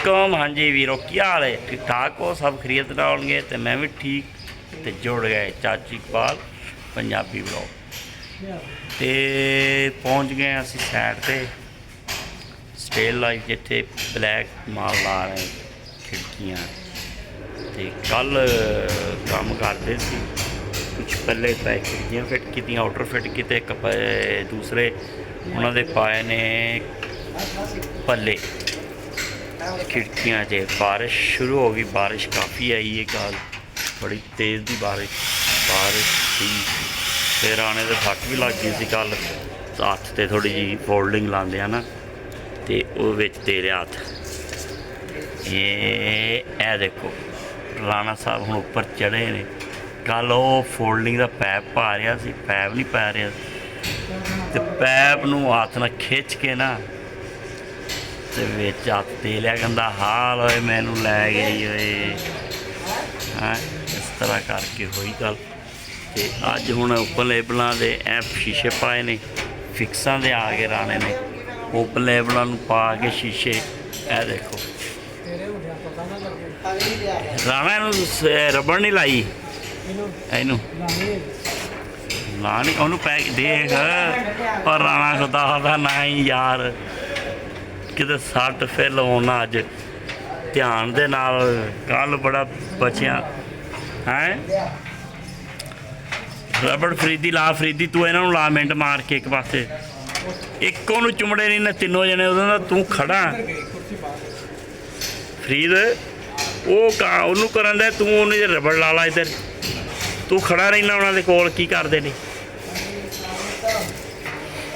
वालेकुम। हाँ जी वीरो, क्या हाल है? ठीक ठाक हो? सब खरीद होंगे तो मैं भी ठीक। तो जुड़ गए चाची इकबाल पंजाबी ब्लॉग तो पहुँच गए असी सैड पे स्टेल लाइफ जिथे ब्लैक माल ला रहे खिड़कियाँ। तो कल काम करते सी कुछ पहले पै खिड़कियाँ फिट की आउटर फिट किए दूसरे उन्होंने पाए ने पल्ले खिड़कियाँ च। बारिश शुरू हो गई, बारिश काफ़ी आई है कल, बड़ी तेज़ दी बारिश थी। फिर आने तो फट भी लग गई सी कल, हत्थ से थोड़ी जी फोल्डिंग लाते हैं ना तो वो तेरे हत्थ ये देखो राणा साहब हम उपर चढ़े ने। कल वो फोल्डिंग का पैप पा रहा सी, पैप नहीं पै रहा तो पैप नूं हत्थ नाल खिंच के ना ते विच हत्थ दे लिया, कहंदा हाल होए मैनू लै गई होए। हाँ इस तरह करके हुई गल। तो अज हुण ओपन लेबलों के ऐ शीशे पाए ने, फिक्सां दे आ गए राणे ने ओपन लेबलों पा के शीशे। ए देखो राणा नूं रबड़ नहीं लाई, इनू ला नहीं ओनू पै देख पर राणा खुदा का नहीं यार किते सट फिर लवाना अज ध्यान दे नाल। कल बड़ा बचिया है रबड़ फरीदी ला, फरीदी तू इन्हों ला मिनट मार के एक पासे एक ओनू चुमड़े नहीं ना तीनों जने उदों तू खड़ा फरीद वो करन दे तू उन्हें रबड़ ला ला इधर तू खड़ा रहना उन्होंने कोल की करते ने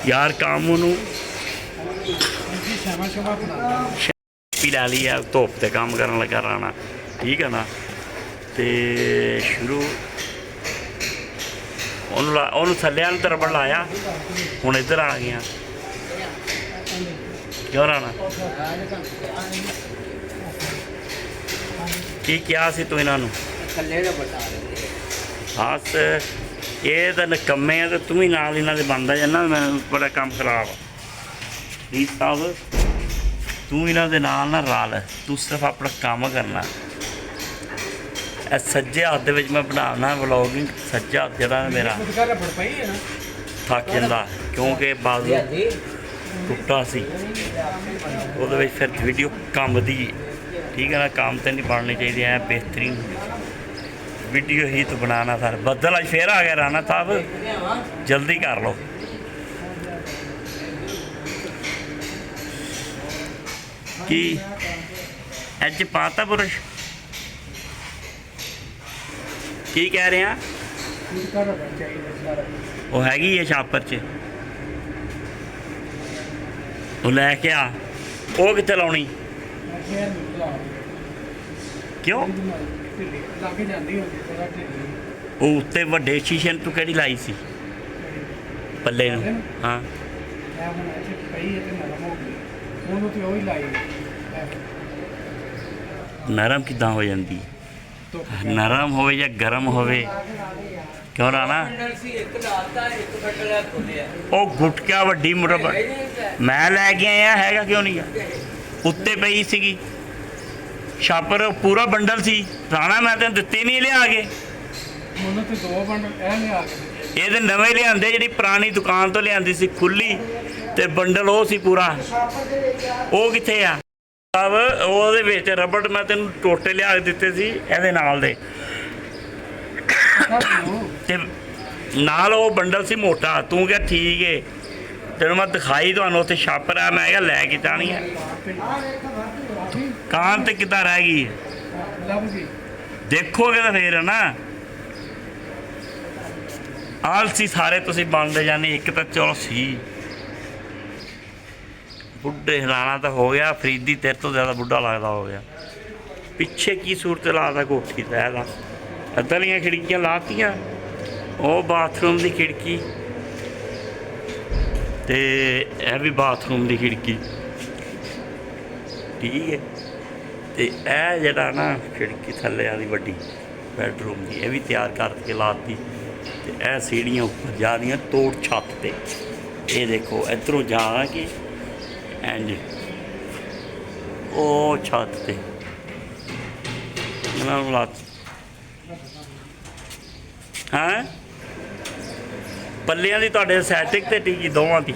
यार काम उन्होंने ला ली है धुप से काम कर लगा राणा, ठीक है ना। तो शुरू ओनू थले तो रबड़ लाया, हूँ इधर आ गया क्यों राणा की क्या सी तू इन्हों बस ये तो नकम्मे है तो तू ही नाल इन्हों के बनता जाना। मैं बड़ा काम खराब प्लीज साहब तू इन्हों के नाल ना रल, तू सिर्फ अपना काम करना। सज्जे हत्थ मैं बनाना व्लॉगिंग, सज्जा हत्थ जो मेरा थक जाता क्योंकि बाजू टुटा सी वो फिर वीडियो कम दी, ठीक है ना। काम तो नहीं बननी चाहिए है बेहतरीन वीडियो ही तो बनाना सर। बदल अज फिर आ गया राणा साहब, जल्दी कर लो। कि अज पाता पुरुष की कह रहे हैं वो हैगी है छापर च वो लैके आ वो कितने लाउनी क्यों वो उत्ते वड्डे शीशे तू केड़ी लाई सी पल्ले नूं? हाँ नरम किदां हो जाती? नरम हो या गर्म हो क्यों राणा वो गुटका वड्डी रबड़ मैं लैके आया हैगा क्यों नहीं उत्ते पई सी छापर पूरा बंडल सी राणा, मैं तेन दिते नहीं लिया के ये तो नवे लिया जी पुरानी दुकान तो लिया सी खुली तो बंडल वो सी पूरा वो कितने आ सब वो रबड़ मैं तेन टोटे लिया के दिते सी ए नाल दे नाल वो बंडल सी मोटा। तू क्या ठीक है तेन मैं दिखाई तुहानू उत्थे छापर है, मैं क्या लैके जानी है कान तो कितना रह गई देखोगे तो फिर है ना। आलसी सारे तुसी बनते जाने, एक तो चलो सी बुढ़े राणा तो हो गया, फरीदी तेरे तो ज़्यादा बुढ़ा लगता हो गया। पिछे की सूरत लाता कोठी तैदा अद्धियां खिड़कियां लातियां, वो बाथरूम की खिड़की तो यह भी बाथरूम की खिड़की, ठीक है। तो यह जरा ना खिड़की थले वाली वड्डी बैडरूम की यह भी तैयार करके लाती। तो यह सीढ़ियाँ उपर जा रही तोड़ छत पे, ये देखो इधरों जा के इंज ਉਹ ਛੱਤ ਤੇ ਇਹਨਾਂ ਨੂੰ ਲੱਤ ਹਾਂ ਪੱਲਿਆਂ ਦੀ ਤੁਹਾਡੇ ਸੈਟਿਕ ਤੇ ਟੀਕੀ ਦੋਵਾਂ ਦੀ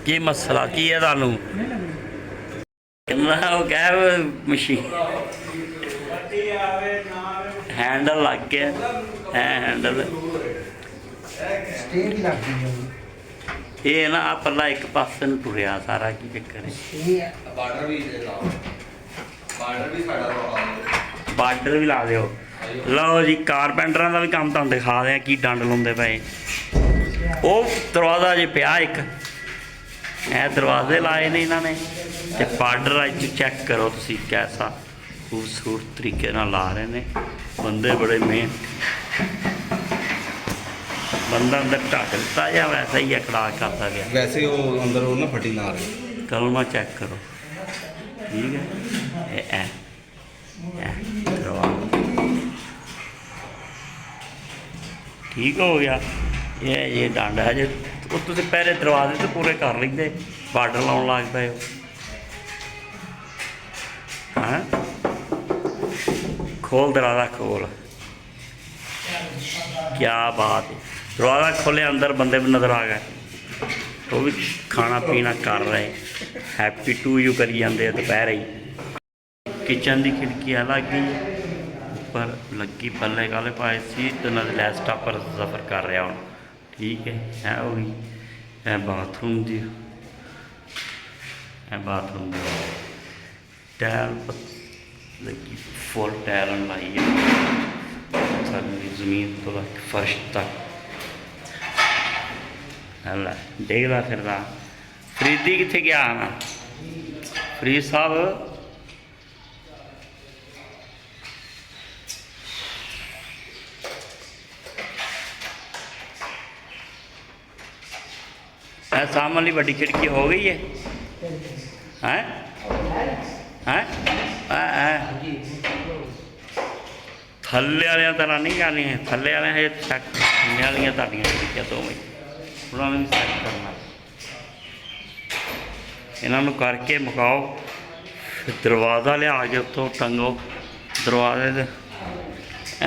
ਕੀ ਮਸਲਾ ਕੀ ਹੈ ਤੁਹਾਨੂੰ ਕਿੰਨਾ ਉਹ ਕਹਿ ਮਸ਼ੀਨ हैंडल लग गया है हैंडल ये ना पल्ला एक पासे ਨੂੰ ਟੁਰਿਆ ਸਾਰਾ ਕੀ ਚੱਕਰ ਹੈ ਬਾਰਡਰ ਵੀ ਲਾ ਦਿਓ ਲਓ ਜੀ ਕਾਰਪੈਂਟਰਾਂ ਦਾ ਵੀ ਕੰਮ ਤੁਹਾਨੂੰ ਦਿਖਾ ਦਿਆਂ ਕੀ ਡੰਡ ਲਾਉਂਦੇ ਪਏ ਉਹ ਦਰਵਾਜ਼ਾ ਜੇ ਪਿਆ ਇੱਕ ਇਹ ਦਰਵਾਜ਼ੇ ਲਾਏ ਨੇ ਇਹਨਾਂ ਨੇ ਤੇ ਬਾਰਡਰ ਅੱਜ ਚੈੱਕ ਕਰੋ ਤੁਸੀਂ ਕੈਸਾ खूबसूरत तरीके ना ला रहे ने बंदे बड़े मेहनत बंदा अंदर ढक दिता या वैसा ही खड़ा करता गया वैसे वो अंदर वो ना फटी ना रही कलमा चेक करो ठीक है करवा ठीक हो गया ये डंड है जो तुम पहले दरवाजे तो पूरे कर लेंगे बार्डर लाने लग पे हाँ खोल दरवाज़ा खोल क्या बात है दरवाज़ा खोले अंदर बंदे भी नज़र आ गए वो भी खाना पीना कर रहे हैप्पी टू यू करी जाते दोपहर ही किचन की खिड़की लग गई ऊपर लगी पल्ले काले पाए सी तो लैसटा पर सफ़र कर रहा हूँ ठीक है वो भी है बाथरूम की बाथरूम की टैल लगी फुल टैलन लाई है सारी जमीन तो लग फर्श तक है देखदा फिरदा फरीदी कित्थे गया ना फरीद साहब सामने वाली बड़ी खिड़की हो गई है हैं थल्ले वाले तरह नहीं करनी है थल्ले वाले चेक थल्ले वाली ताड़ियाँ खिड़कियाँ दो भी उन्होंने भी चेक करना इन्हों करके मुकाओ फिर दरवाज़ा लिया के उत्तों टंगो दरवाजे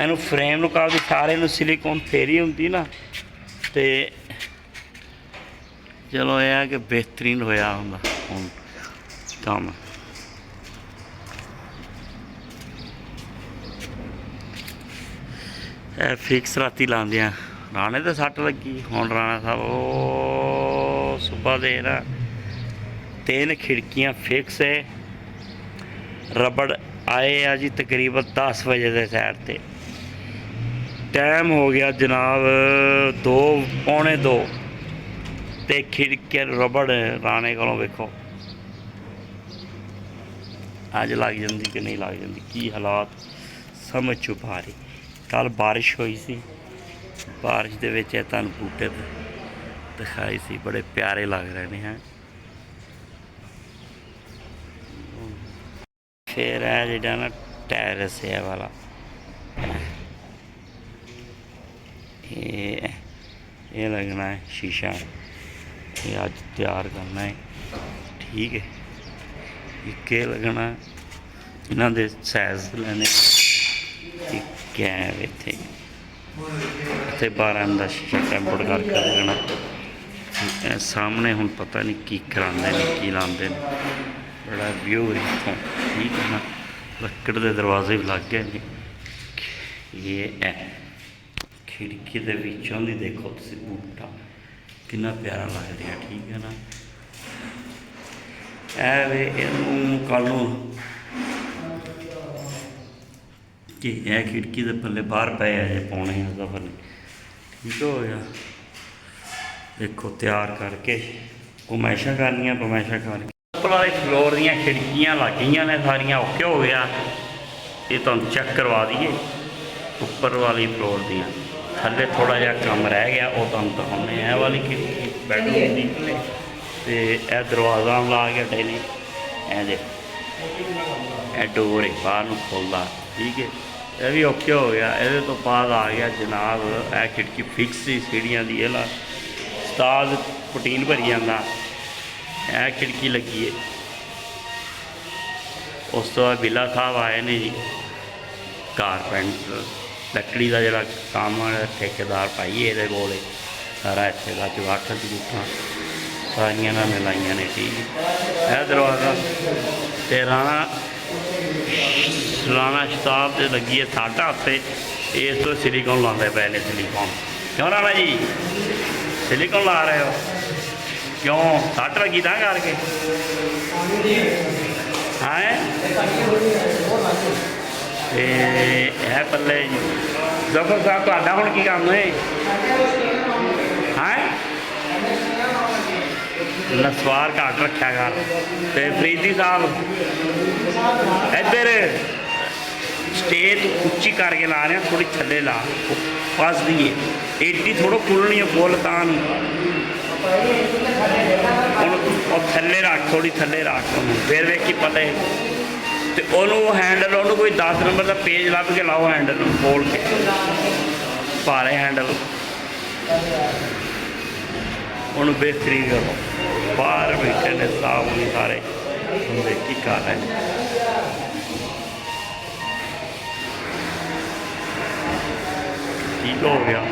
इनू फ्रेम काफ़ी सारे सिलिकॉन फेरी होंगी ना तो चलो यह है कि बेहतरीन होया होंदा हुण काम फिक्स राती लांदियां राणे तो सट लगी हुण राणा साहब ओ सुबह दे ना 3 खिड़कियां फिक्स है रबड़ आए आ जी तकरीबन 10 बजे के साइड ते टाइम हो गया जनाब 2 पौने 2 ते खिड़कियां रबड़ राणे को वेखो अज लग जाती कि नहीं लग जाती की हालात समझ छुपा रही कल बारिश हुई सी बारिश दे विच तुहानूं बूटे दिखाई सी बड़े प्यारे लग रहे हैं फिर है जिहड़ा ना टैरस है वाला ये लगना है शीशा ये अज तैयार करना है ठीक है ये लगना इन्हां दे साइज लेने क्या है इतने 12 का शीशा टेम्पड़ करके लगना सामने हुण पता नहीं की करांदे ने की लांदे ने बड़ा व्यू इत्थों ठीक है ना लक्कड़ के दरवाजे भी लग गए ने ये है खिड़की के विचों दी देखो तुसीं बूटा कितना प्यारा लग रहा ठीक है ना वे कल कि यह खिड़की के पल्ले बाहर पे है पौने सफर ठीक हो गया देखो तैयार करके घुमाइशा करनिया पमाइशा करके ऊपर वाले फ्लोर दियाँ खिड़कियाँ लग गई ने सारिया ओके हो गया ये तुम चेक करवा दिए ऊपर वाली फ्लोर दियाँ थले थोड़ा जहा कम रह गया वो तुम दिखाने यह वाली खिड़की बैडरूम की तो यह दरवाज़ा ला गया डेली ए देखो यह डोर है बाहर खुलता ठीक है यह भी ओके हो गया ये तो बाद आ गया जनाब यह खिड़की फिक्स सी सीढ़ियाँ दी ਉਸਤਾਦ ਪ੍ਰੋਟੀਨ ਭਰੀ ਜਾਂਦਾ। ਇਹ ਖਿੜਕੀ ਲੱਗੀ ਹੈ। ਉਸ ਤੋਂ ਬਾਅਦ ਬਿੱਲਾ ਸਾਹਿਬ ਆਏ ਨੇ ਜੀ, ਕਾਰਪੈਂਟਰ ਲੱਕੜੀ ਦਾ ਜਿਹੜਾ ਕੰਮ ਠੇਕੇਦਾਰ ਭਾਈ ਇਹਦੇ ਕੋਲ ਹੈ ਸਾਰਾ। ਇੱਥੇ ਦਾ ਜਵਾਖਾਂ ਜੂਠਾਂ ਸਾਰੀਆਂ ਨਾਲ ਮਿਲਾਈਆਂ ਨੇ। ਠੀਕ ਇਹ ਦਰਵਾਜ਼ਾ ਤੇ ਰਾਣਾ ਸ਼ਤਾਬ 'ਤੇ ਲੱਗੀ ਹੈ ਸਾਡਾ ਉੱਤੇ। ਇਸ ਤੋਂ ਸਿਲੀਕੋਨ ਲਾਉਂਦੇ ਪਏ ਨੇ। ਸਿਲੀਕੋਨ ਕਿਉਂ ਰਾਣਾ ਜੀ ਸਿਲੀਕੋਨ ਲਾ ਰਹੇ ਹੋ? ਕਿਉਂ ਸੱਟ ਲੱਗੀ ਤਾਂ ਕਰਕੇ? ਹਾਂ ਤੇ ਇਹ ਪੱਲੇ ਜੀ ਜ਼ਫਰ ਸਾਹਿਬ ਤੁਹਾਡਾ ਹੁਣ ਕੀ ਕੰਮ ਹੈ? ਹਾਂ ਨਸਵਾਰ ਘੱਟ ਰੱਖਿਆ ਕਰ। ਤੇ ਫਰੀਦੀ ਸਾਹਿਬ ਇੱਧਰ ਸਟੇਜ ਉੱਚੀ ਕਰਕੇ ਲਾ ਰਹੇ, ਥੋੜੀ ਥੱਲੇ ਲਾ ਫਸਦੀ ਹੈ। ਏਡੀ ਥੋੜ੍ਹਾ ਖੁੱਲਣੀ ਹੈ ਫੁੱਲ ਤਾਂ ਨੂੰ ਹੁਣ ਉਹ ਥੱਲੇ ਰੱਖ, ਥੋੜੀ ਥੱਲੇ ਰੱਖ ਉਹਨੂੰ, ਫਿਰ ਵੇਖੀ ਪਤਾ ਹੈ। ਤੇ ਉਹਨੂੰ ਹੈਂਡਲ ਉਹਨੂੰ ਕੋਈ 10 ਨੰਬਰ ਦਾ ਪੇਜ ਲੱਭ ਕੇ ਲਾਓ, ਹੈਂਡਲ ਨੂੰ ਖੋਲ ਕੇ ਭਾਰੇ ਹੈਂਡਲ ਉਹਨੂੰ ਬਿਹਤਰੀ ਕਰੋ। ਬਾਹਰ ਬੈਠੇ ਨੇ ਸਾਹਿਬ ਨੇ ਸਾਰੇ ਹੁੰਦੇ ਕੀ ਕਰ ਰਹੇ ਨੇ। ਠੀਕ ਹੋ ਗਿਆ।